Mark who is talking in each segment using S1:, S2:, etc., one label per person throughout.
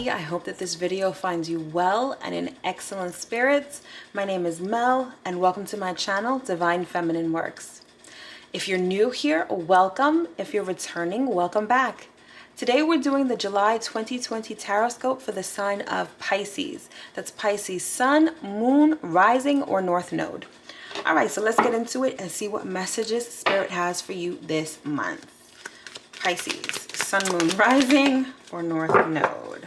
S1: everybody. I hope that this video finds you well and in excellent spirits. My name is Mel and welcome to my channel, Divine Feminine Works. If you're new here, welcome. If you're returning, welcome back. Today we're doing the July 2020 Tarotscope for the sign of Pisces. That's Pisces Sun, Moon, Rising, or North Node. All right, so let's get into it and see what messages Spirit has for you this month. Pisces, Sun, Moon, Rising, or North Node.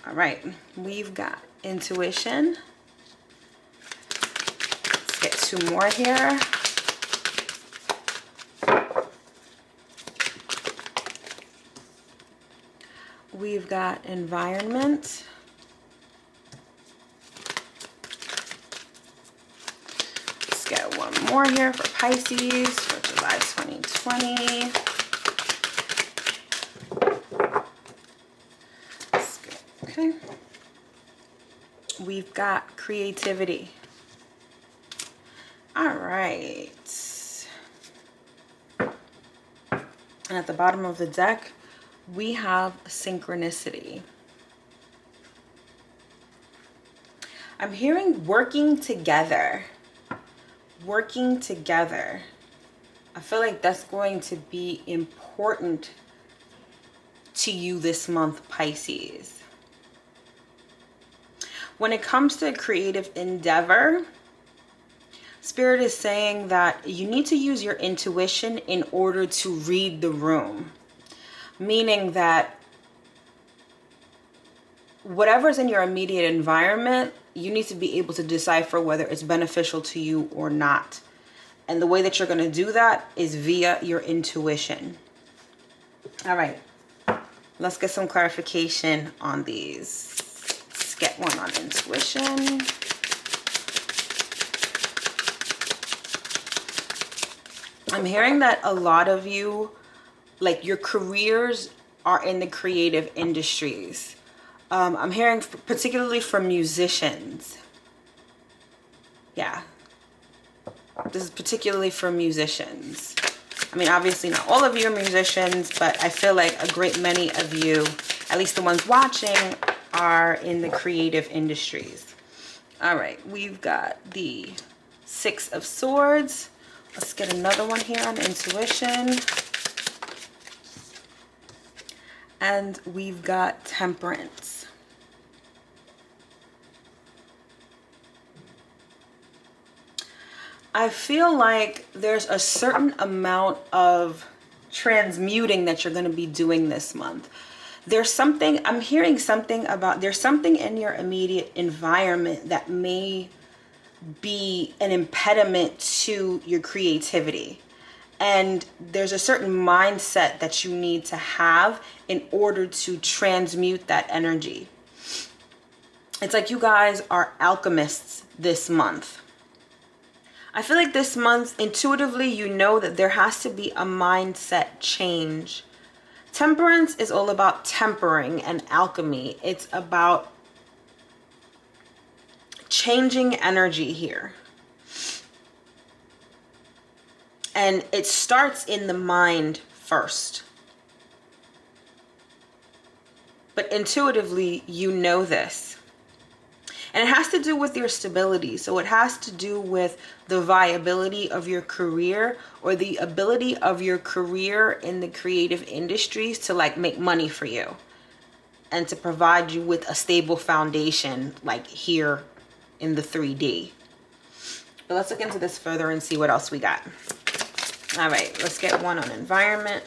S1: All right, we've got intuition. Let's get two more here. We've got environment. Let's get one more here for Pisces for July 2020. Okay. We've got creativity. All right. And at the bottom of the deck, we have synchronicity. I'm hearing working together. Working together. I feel like that's going to be important to you this month, Pisces. When it comes to creative endeavor, Spirit is saying that you need to use your intuition in order to read the room. Meaning that whatever's in your immediate environment, you need to be able to decipher whether it's beneficial to you or not. And the way that you're going to do that is via your intuition. All right, let's get some clarification on these. Let's get one on intuition. I'm hearing that a lot of you, like your careers are in the creative industries. I'm hearing particularly from musicians. Yeah. This is particularly for musicians. I mean, obviously not all of you are musicians, but I feel like a great many of you, at least the ones watching, are in the creative industries. All right, we've got the Six of Swords. Let's get another one here on intuition. And we've got Temperance. I feel like there's a certain amount of transmuting that you're going to be doing this month. There's something, I'm hearing something about, there's something in your immediate environment that may be an impediment to your creativity. And there's a certain mindset that you need to have in order to transmute that energy. It's like you guys are alchemists this month. I feel like this month, intuitively, you know that there has to be a mindset change. Temperance is all about tempering and alchemy. It's about changing energy here. And it starts in the mind first. But intuitively, you know this. And it has to do with your stability. So it has to do with the viability of your career, or the ability of your career in the creative industries to like make money for you and to provide you with a stable foundation like here in the 3D. But let's look into this further and see what else we got. All right, let's get one on environment.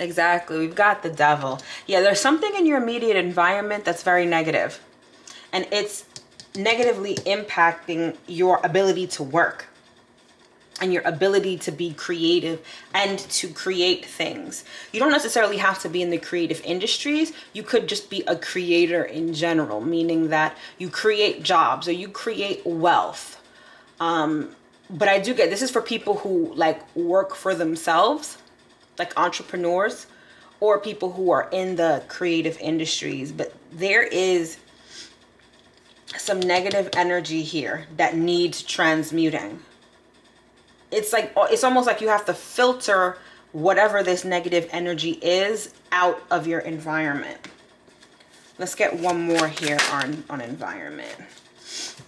S1: Exactly, we've got the Devil. Yeah, there's something in your immediate environment that's very negative. And it's negatively impacting your ability to work. And your ability to be creative and to create things. You don't necessarily have to be in the creative industries. You could just be a creator in general, meaning that you create jobs or you create wealth. But I do get, this is for people who like work for themselves, like entrepreneurs, or people who are in the creative industries. But there is some negative energy here that needs transmuting. It's like, it's almost like you have to filter whatever this negative energy is out of your environment. Let's get one more here on environment.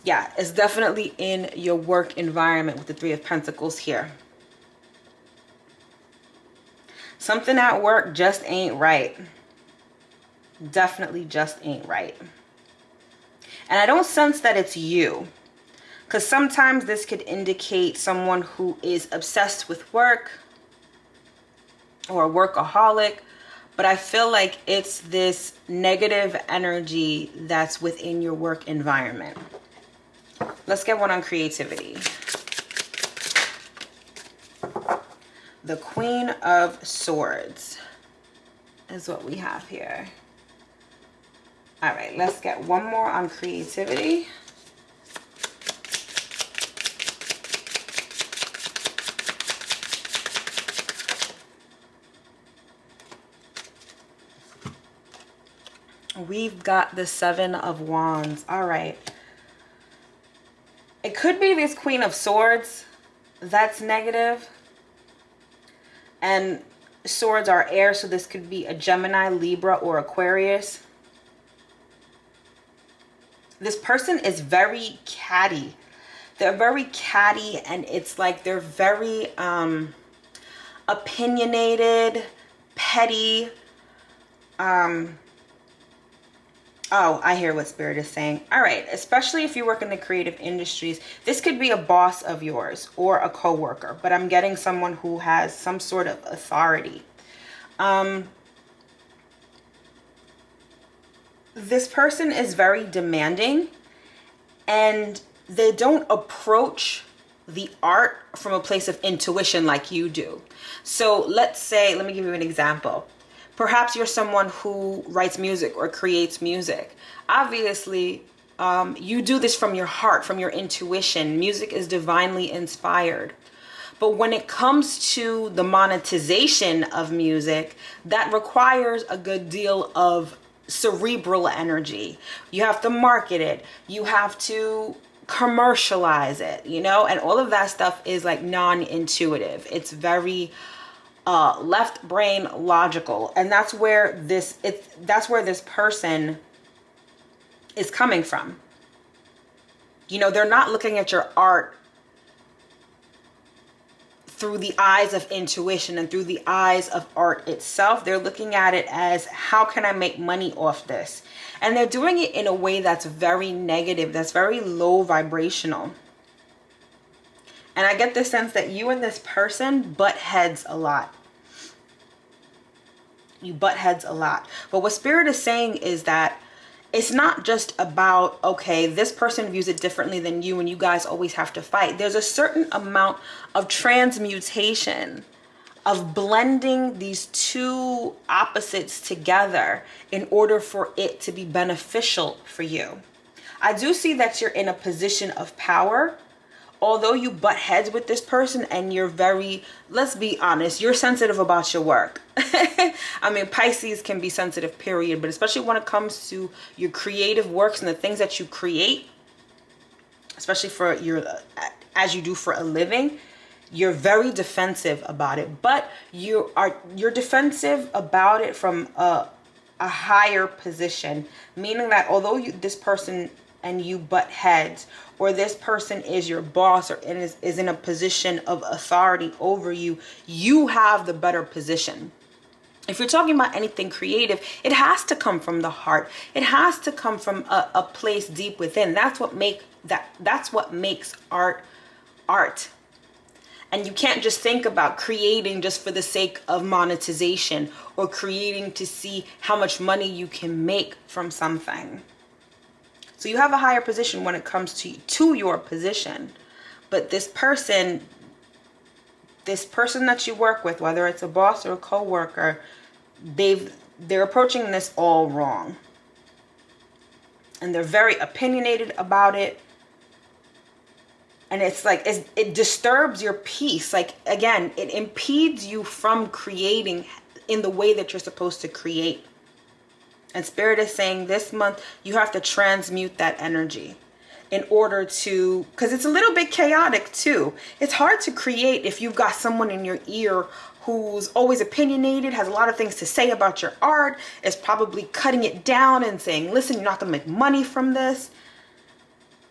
S1: Yeah, it's definitely in your work environment with the Three of Pentacles here. Something at work just ain't right. Definitely just ain't right. And I don't sense that it's you, because sometimes this could indicate someone who is obsessed with work or a workaholic, but I feel like it's this negative energy that's within your work environment. Let's get one on creativity. The Queen of Swords is what we have here. All right, let's get one more on creativity. We've got the Seven of Wands. All right. It could be this Queen of Swords that's negative. And swords are air, so this could be a Gemini, Libra, or Aquarius. This person is very catty. They're very catty, and it's like they're very opinionated, petty. Oh, I hear what Spirit is saying. All right, especially if you work in the creative industries, this could be a boss of yours or a coworker, but I'm getting someone who has some sort of authority. This person is very demanding, and they don't approach the art from a place of intuition like you do. So let's say, let me give you an example. Perhaps you're someone who writes music or creates music. Obviously, you do this from your heart, from your intuition. Music is divinely inspired. But when it comes to the monetization of music, that requires a good deal of cerebral energy. You have to market it. You have to commercialize it, you know? And all of that stuff is like non-intuitive. It's very left brain logical, and that's where this person is coming from. You know, they're not looking at your art through the eyes of intuition and through the eyes of art itself. They're looking at it as, how can I make money off this? And they're doing it in a way that's very negative, that's very low vibrational. And I get the sense that you and this person butt heads a lot. You butt heads a lot. But what Spirit is saying is that it's not just about, okay, this person views it differently than you and you guys always have to fight. There's a certain amount of transmutation, of blending these two opposites together in order for it to be beneficial for you. I do see that you're in a position of power. Although you butt heads with this person and you're very, let's be honest, you're sensitive about your work. I mean, Pisces can be sensitive, period. But especially when it comes to your creative works and the things that you create, especially for your, as you do for a living, you're very defensive about it. But you're defensive about it from a higher position, meaning that although this person and you butt heads, or this person is your boss or is in a position of authority over you, you have the better position. If you're talking about anything creative, it has to come from the heart. It has to come from a place deep within. That's what makes art art. And you can't just think about creating just for the sake of monetization or creating to see how much money you can make from something. So you have a higher position when it comes to your position. But this person that you work with, whether it's a boss or a coworker, they're approaching this all wrong. And they're very opinionated about it. And it's like, it disturbs your peace. Like, again, it impedes you from creating in the way that you're supposed to create. And Spirit is saying this month, you have to transmute that energy in order to, because it's a little bit chaotic too. It's hard to create if you've got someone in your ear who's always opinionated, has a lot of things to say about your art, is probably cutting it down and saying, listen, you're not going to make money from this.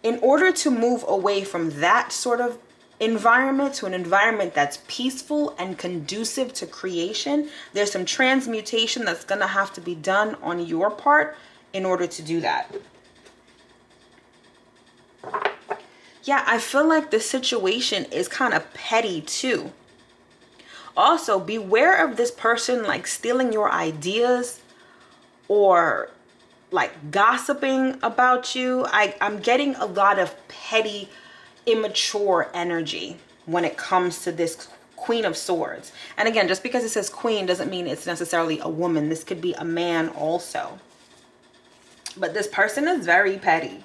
S1: In order to move away from that sort of environment to an environment that's peaceful and conducive to creation, there's some transmutation that's going to have to be done on your part in order to do that. Yeah, I feel like this situation is kind of petty too. Also, beware of this person like stealing your ideas or like gossiping about you. I'm getting a lot of petty, immature energy when it comes to this Queen of Swords. And again, just because it says queen doesn't mean it's necessarily a woman. This could be a man also. But this person is very petty.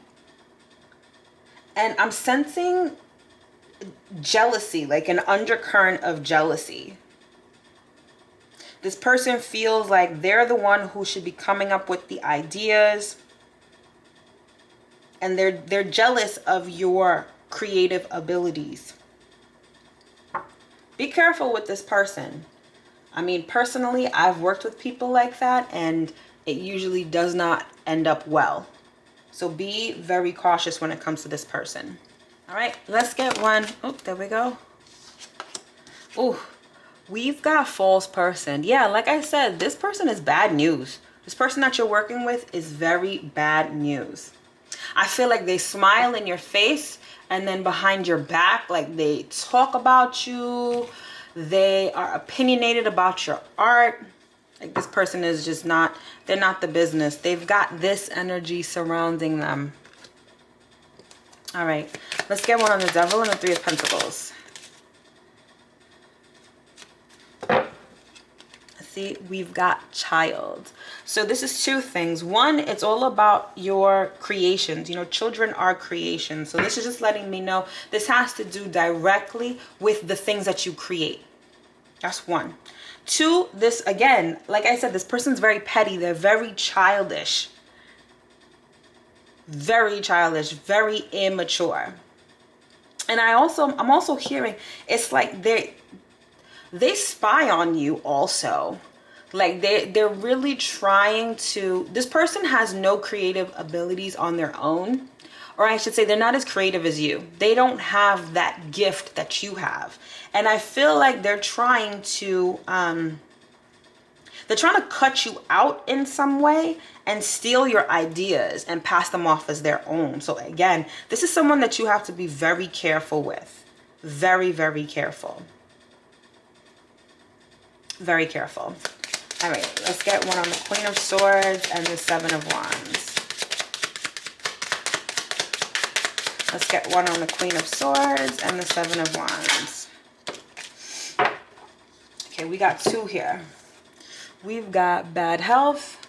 S1: And I'm sensing jealousy, like an undercurrent of jealousy. This person feels like they're the one who should be coming up with the ideas. And they're jealous of your creative abilities. Be careful with this person. I mean, personally, I've worked with people like that and it usually does not end up well. So be very cautious when it comes to this person. All right, let's get one. Oh, there we go. Oh, we've got false person. Yeah, like I said, this person is bad news. This person that you're working with is very bad news. I feel like they smile in your face and then behind your back, like they talk about you. They are opinionated about your art. Like this person is just not, they're not the business. They've got this energy surrounding them. All right, let's get one on the Devil and the Three of Pentacles. See, we've got child. So this is two things. One, it's all about your creations. You know, children are creations. So this is just letting me know this has to do directly with the things that you create. That's one. Two, this again, like I said, this person's very petty. They're very childish. Very childish, very immature. And I'm also hearing it's like they spy on you also. Like they're really trying to, this person has no creative abilities on their own. Or I should say they're not as creative as you. They don't have that gift that you have. And I feel like they're trying to cut you out in some way and steal your ideas and pass them off as their own. So again, this is someone that you have to be very careful with. Very, very careful. Very careful. All right, let's get one on the Queen of Swords and the Seven of Wands. Let's get one on the Queen of Swords and the Seven of Wands. Okay, we got two here. We've got bad health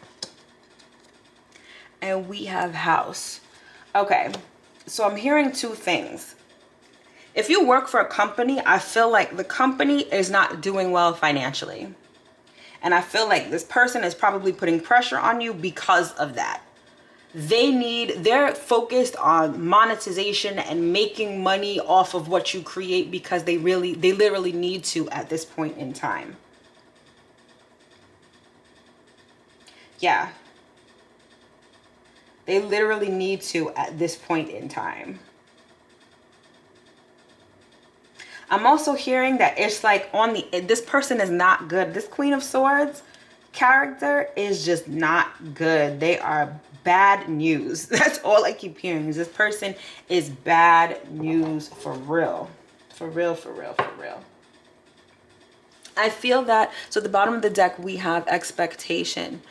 S1: and we have house. Okay, so I'm hearing two things. If you work for a company, I feel like the company is not doing well financially. And I feel like this person is probably putting pressure on you because of that. They're focused on monetization and making money off of what you create because they literally need to at this point in time. Yeah. They literally need to at this point in time. I'm also hearing that it's like this person is not good. This Queen of Swords character is just not good. They are bad news. That's all I keep hearing is this person is bad news for real. For real, for real, for real. I feel that, so at the bottom of the deck, we have expectation.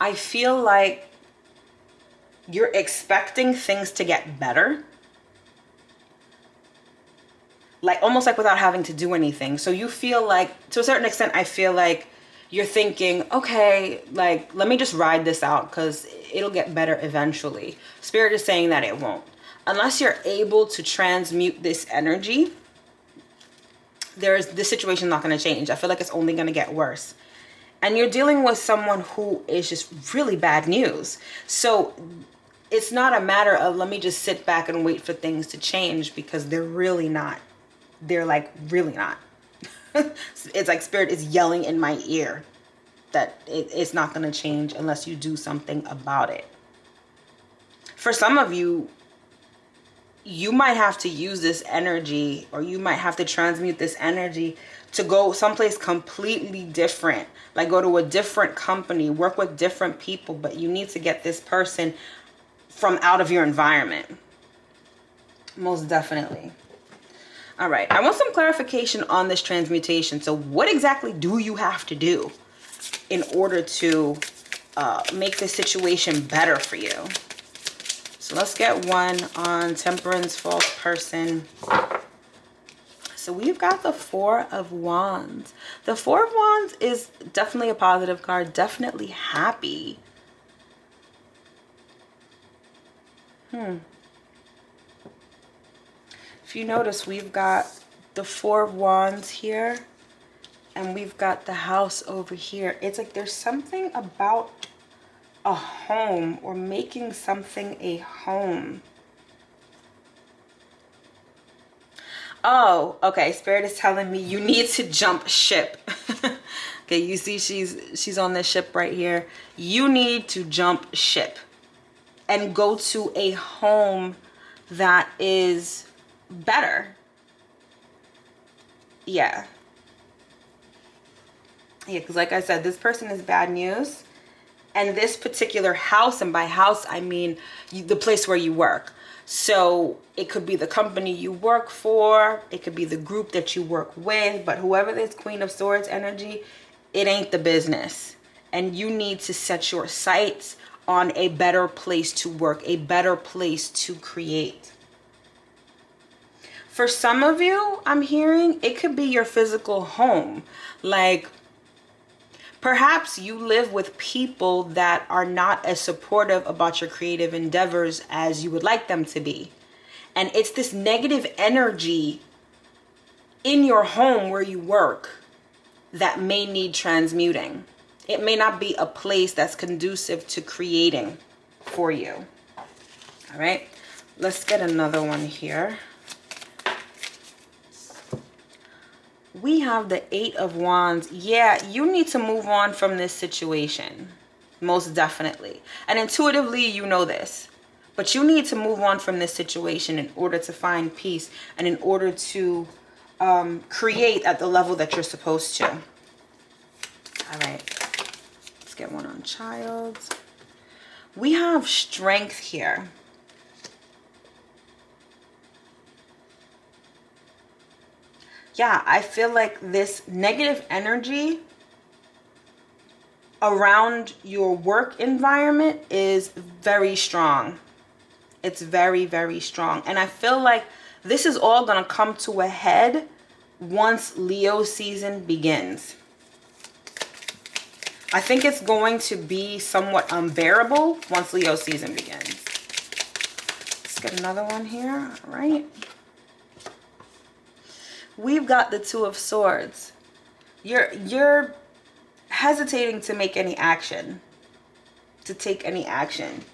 S1: I feel like you're expecting things to get better. Like almost like without having to do anything. So you feel like, to a certain extent, I feel like you're thinking, okay, like, let me just ride this out because it'll get better eventually. Spirit is saying that it won't. Unless you're able to transmute this energy, this situation not going to change. I feel like it's only going to get worse. And you're dealing with someone who is just really bad news. So it's not a matter of let me just sit back and wait for things to change because they're really not. They're like really not. It's like Spirit is yelling in my ear that it's not going to change unless you do something about it. For some of you, you might have to use this energy, or you might have to transmute this energy to go someplace completely different, like go to a different company, work with different people, but you need to get this person from out of your environment. Most definitely. All right, I want some clarification on this transmutation. So what exactly do you have to do in order to make this situation better for you? So let's get one on Temperance, false person. So we've got the Four of Wands. The Four of Wands is definitely a positive card, definitely happy. If you notice, we've got the Four of Wands here, and we've got the House over here. It's like there's something about a home, or making something a home. Oh, okay. Spirit is telling me you need to jump ship. Okay, you see she's on this ship right here. You need to jump ship and go to a home that is better. Yeah, because like I said, this person is bad news. And this particular house, and by house I mean the place where you work. So it could be the company you work for, it could be the group that you work with, but whoever this Queen of Swords energy, it ain't the business. And you need to set your sights on a better place to work, a better place to create. For some of you, I'm hearing it could be your physical home. Like, perhaps you live with people that are not as supportive about your creative endeavors as you would like them to be. And it's this negative energy in your home where you work that may need transmuting. It may not be a place that's conducive to creating for you. All right, let's get another one here. We have the Eight of Wands. Yeah, you need to move on from this situation. Most definitely. And intuitively, you know this. But you need to move on from this situation in order to find peace and in order to create at the level that you're supposed to. All right. Let's get one on Child. We have Strength here. Yeah, I feel like this negative energy around your work environment is very strong. It's very, very strong. And I feel like this is all going to come to a head once Leo season begins. I think it's going to be somewhat unbearable once Leo season begins. Let's get another one here. All right. We've got the Two of Swords. You're hesitating to make any action, to take any action.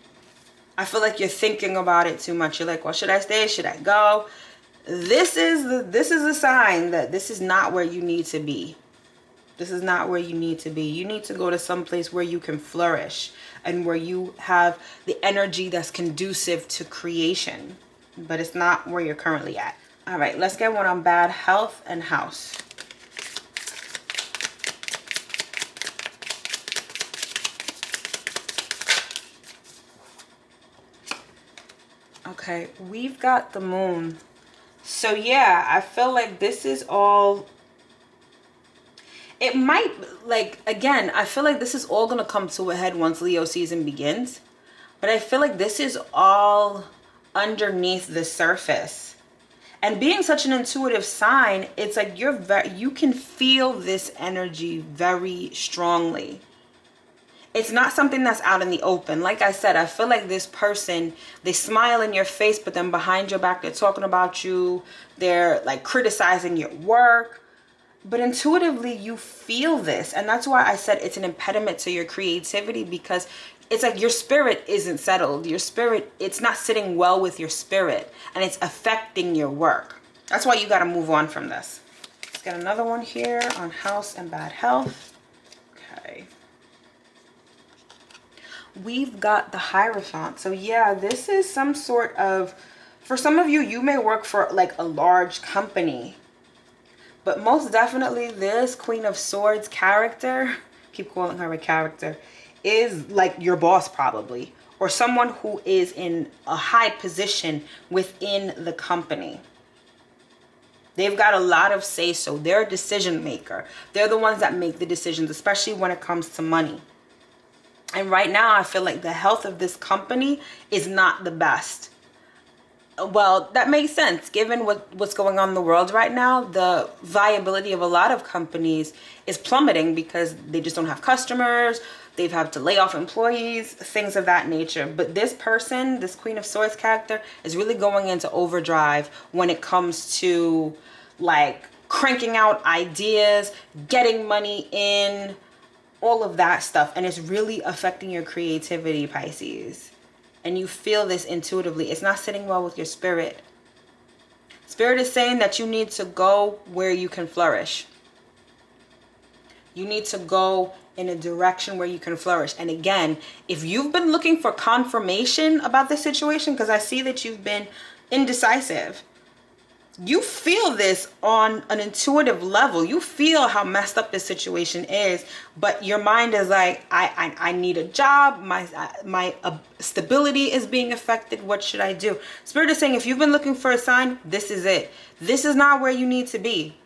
S1: I feel like you're thinking about it too much. You're like, well, should I stay? Should I go? This is a sign that this is not where you need to be. This is not where you need to be. You need to go to some place where you can flourish and where you have the energy that's conducive to creation. But it's not where you're currently at. All right, let's get one on Bad Health and House. Okay, we've got the Moon. So yeah, I feel like this is all... It might, like, again, I feel like this is all going to come to a head once Leo season begins. But I feel like this is all underneath the surface. And being such an intuitive sign, it's like you can feel this energy very strongly. It's not something that's out in the open. Like I said, I feel like this person, they smile in your face, but then behind your back, they're talking about you. They're like criticizing your work. But intuitively, you feel this. And that's why I said it's an impediment to your creativity, because it's like your spirit isn't settled. Your spirit, it's not sitting well with your spirit, and it's affecting your work. That's why you got to move on from this. Let's get another one here on house and bad health. Okay. We've got the Hierophant. So yeah, this is some sort of, for some of you, you may work for like a large company. But most definitely this Queen of Swords character, keep calling her a character, is like your boss probably. Or someone who is in a high position within the company. They've got a lot of say-so. They're a decision maker. They're the ones that make the decisions, especially when it comes to money. And right now, I feel like the health of this company is not the best. Well, that makes sense. Given what's going on in the world right now, the viability of a lot of companies is plummeting because they just don't have customers. They've had to lay off employees, things of that nature. But this person, this Queen of Swords character, is really going into overdrive when it comes to like cranking out ideas, getting money in, all of that stuff. And it's really affecting your creativity, Pisces. And you feel this intuitively. It's not sitting well with your spirit. Spirit is saying that you need to go where you can flourish. You need to go in a direction where you can flourish. And again, if you've been looking for confirmation about the situation, because I see that you've been indecisive, you feel this on an intuitive level. You feel how messed up this situation is, but your mind is like, I need a job. My stability is being affected. What should I do? Spirit is saying, if you've been looking for a sign, this is it. This is not where you need to be.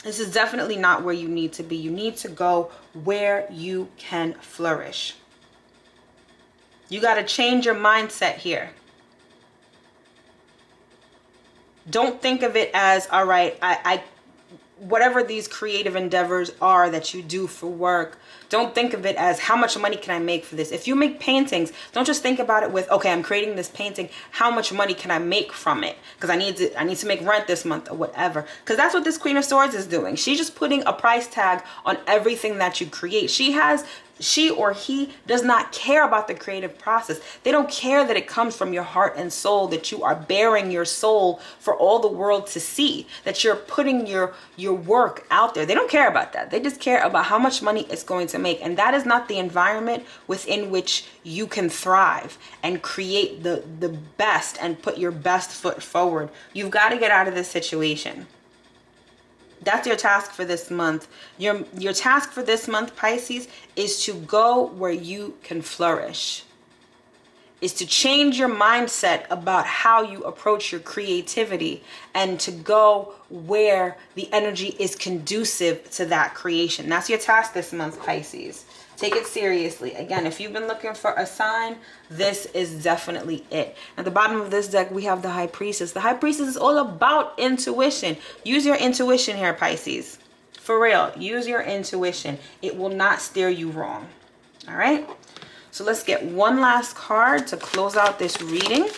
S1: This is definitely not where you need to be. You need to go where you can flourish. You got to change your mindset here. Don't think of it as, all right, I whatever these creative endeavors are that you do for work, don't think of it as how much money can I make for this. If you make paintings, don't just think about it with, okay, I'm creating this painting, how much money can I make from it? Because I need to make rent this month or whatever. Because that's what this Queen of Swords is doing. She's just putting a price tag on everything that you create. She or he does not care about the creative process. They don't care that it comes from your heart and soul, that you are bearing your soul for all the world to see, that you're putting your work out there. They don't care about that. They just care about how much money it's going to make. And that is not the environment within which you can thrive and create the best and put your best foot forward. You've got to get out of this situation. That's your task for this month. Your task for this month, Pisces, is to go where you can flourish. Is to change your mindset about how you approach your creativity and to go where the energy is conducive to that creation. That's your task this month, Pisces. Take it seriously. Again, if you've been looking for a sign, this is definitely it. At the bottom of this deck, we have the High Priestess. The High Priestess is all about intuition. Use your intuition here, Pisces. For real, use your intuition. It will not steer you wrong. All right? So let's get one last card to close out this reading.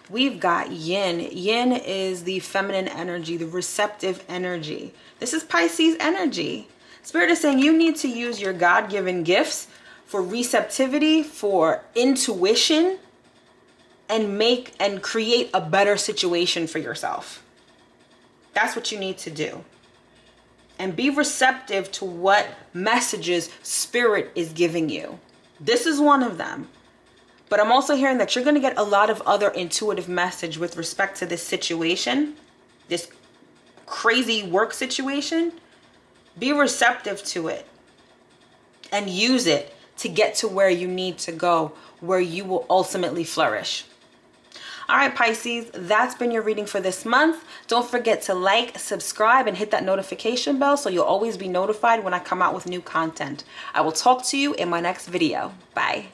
S1: We've got Yin. Yin is the feminine energy, the receptive energy. This is Pisces energy. Spirit is saying you need to use your God-given gifts for receptivity, for intuition, and create a better situation for yourself. That's what you need to do. And be receptive to what messages Spirit is giving you. This is one of them. But I'm also hearing that you're going to get a lot of other intuitive message with respect to this situation, this crazy work situation. Be receptive to it and use it to get to where you need to go, where you will ultimately flourish. All right, Pisces, that's been your reading for this month. Don't forget to like, subscribe, and hit that notification bell so you'll always be notified when I come out with new content. I will talk to you in my next video. Bye.